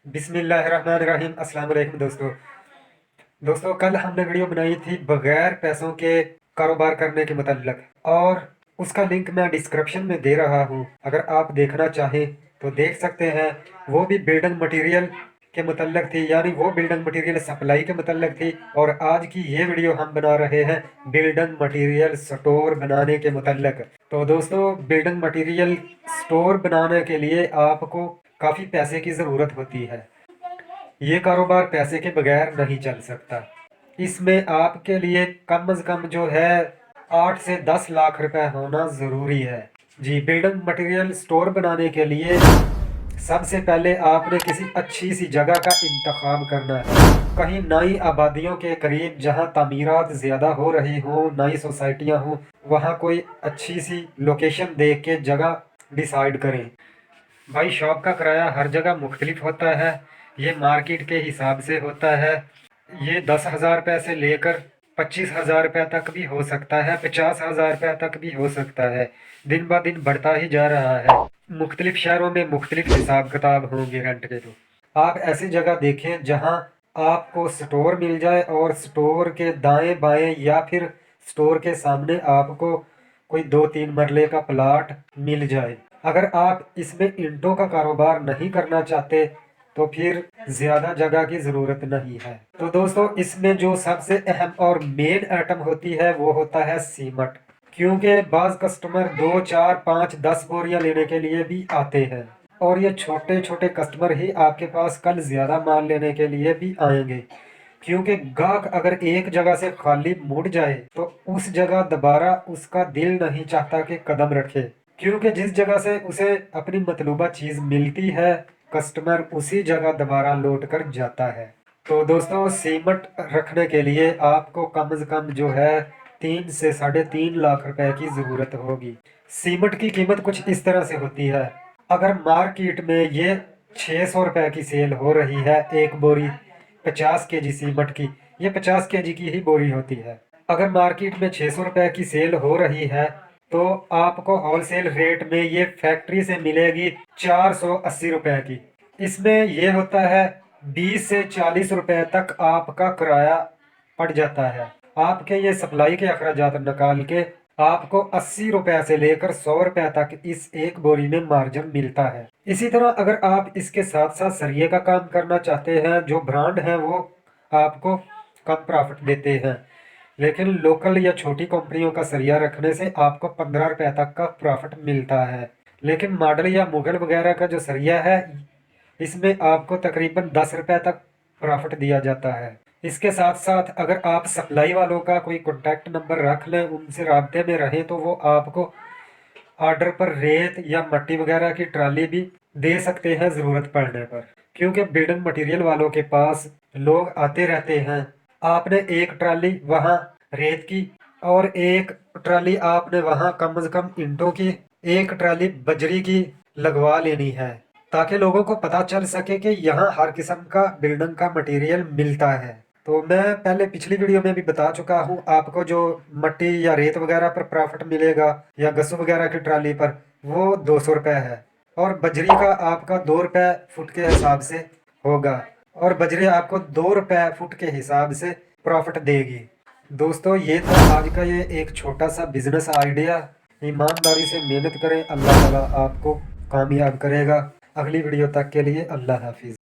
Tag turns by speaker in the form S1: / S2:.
S1: बिस्मिल्लाहिर्रहमानिर्रहीम। अस्सलाम वालेकुम दोस्तों कल हमने वीडियो बनाई थी बगैर पैसों के कारोबार करने के मतलब, और उसका लिंक मैं डिस्क्रिप्शन में दे रहा हूँ। अगर आप देखना चाहें तो देख सकते हैं। वो भी बिल्डिंग मटेरियल के मतलब थी, यानी वो बिल्डिंग मटेरियल सप्लाई के मतलब थी। और आज की ये वीडियो हम बना रहे हैं बिल्डिंग मटेरियल स्टोर बनाने के मतलब। तो दोस्तों, बिल्डिंग मटेरियल स्टोर बनाने के लिए आपको काफ़ी पैसे की ज़रूरत होती है। ये कारोबार पैसे के बगैर नहीं चल सकता। इसमें आपके लिए कम से कम जो है 8 से 10 लाख रुपए होना ज़रूरी है। जी, बिल्डिंग मटेरियल स्टोर बनाने के लिए सबसे पहले आपने किसी अच्छी सी जगह का इंतखाब करना है। कहीं नई आबादियों के करीब, जहां तामीरात ज़्यादा हो रही हो, नई सोसाइटियां हों, वहां कोई अच्छी सी लोकेशन देख के जगह डिसाइड करें। भाई, शॉप का किराया हर जगह मुख्तलिफ होता है। ये मार्केट के हिसाब से होता है। ये 10,000 रुपये से लेकर 25,000 रुपये तक भी हो सकता है, 50,000 रुपये तक भी हो सकता है। दिन ब दिन बढ़ता ही जा रहा है। मुख्तलिफ शहरों में मुख्तलिफ हिसाब किताब होंगे रेंट के। तो आप ऐसी जगह देखें जहां आपको स्टोर मिल जाए, और स्टोर के दाएं बाएं या फिर स्टोर के सामने आपको कोई 2-3 मरले का प्लाट मिल जाए। अगर आप इसमें ईंटों का कारोबार नहीं करना चाहते तो फिर ज़्यादा जगह की ज़रूरत नहीं है। तो दोस्तों, इसमें जो सबसे अहम और मेन आइटम होती है वो होता है सीमेंट। क्योंकि बाज़ कस्टमर 2, 4, 5, 10 बोरियां लेने के लिए भी आते हैं, और ये छोटे छोटे कस्टमर ही आपके पास कल ज़्यादा माल लेने के लिए भी आएंगे। क्योंकि गाहक अगर एक जगह से खाली मुड़ जाए तो उस जगह दोबारा उसका दिल नहीं चाहता कि कदम रखे। क्योंकि जिस जगह से उसे अपनी मतलूबा चीज़ मिलती है, कस्टमर उसी जगह दोबारा लौट कर जाता है। तो दोस्तों, सीमेंट रखने के लिए आपको कम से कम जो है 3 से 3.5 लाख रुपए की ज़रूरत होगी। सीमेंट की कीमत कुछ इस तरह से होती है। अगर मार्केट में ये 600 रुपये की सेल हो रही है एक बोरी 50 kg सीमेंट की, ये 50 kg की ही बोरी होती है। अगर मार्केट में 600 रुपये की सेल हो रही है तो आपको होलसेल रेट में ये फैक्ट्री से मिलेगी 480 रुपये की। इसमें ये होता है 20 से 40 रुपये तक आपका किराया पड़ जाता है। आपके ये सप्लाई के अखराजात निकाल के आपको 80 रुपये से लेकर 100 रुपये तक इस एक बोरी में मार्जिन मिलता है। इसी तरह अगर आप इसके साथ साथ सरिये का काम करना चाहते हैं, जो ब्रांड है वो आपको कम प्रॉफिट देते हैं। लेकिन लोकल या छोटी कंपनियों का सरिया रखने से आपको 15 रुपये तक का प्रॉफिट मिलता है। लेकिन मॉडल या मुगल वगैरह का जो सरिया है, इसमें आपको तकरीबन 10 रुपये तक प्रॉफिट दिया जाता है। इसके साथ साथ अगर आप सप्लाई वालों का कोई कॉन्टैक्ट नंबर रख लें, उनसे राब्ते में रहें, तो वो आपको ऑर्डर पर रेत या मट्टी वगैरह की ट्राली भी दे सकते हैं ज़रूरत पड़ने पर। क्योंकि बिल्डिंग मटेरियल वालों के पास लोग आते रहते हैं। आपने एक ट्राली वहाँ रेत की, और एक ट्राली आपने वहाँ कम से कम ईंटों की, एक ट्राली बजरी की लगवा लेनी है, ताकि लोगों को पता चल सके कि यहाँ हर किस्म का बिल्डिंग का मटेरियल मिलता है। तो मैं पहले पिछली वीडियो में भी बता चुका हूँ आपको, जो मट्टी या रेत वगैरह पर प्रॉफिट मिलेगा या गस्सू वगैरह की ट्राली पर, वो 200 रुपये है। और बजरी का आपका 2 रुपये फुट के हिसाब से होगा, और बजरी आपको 2 रुपये फुट के हिसाब से प्रॉफिट देगी। दोस्तों, ये था आज का ये एक छोटा सा बिजनेस आइडिया। ईमानदारी से मेहनत करें, अल्लाह ताला आपको कामयाब करेगा। अगली वीडियो तक के लिए अल्लाह हाफिज़।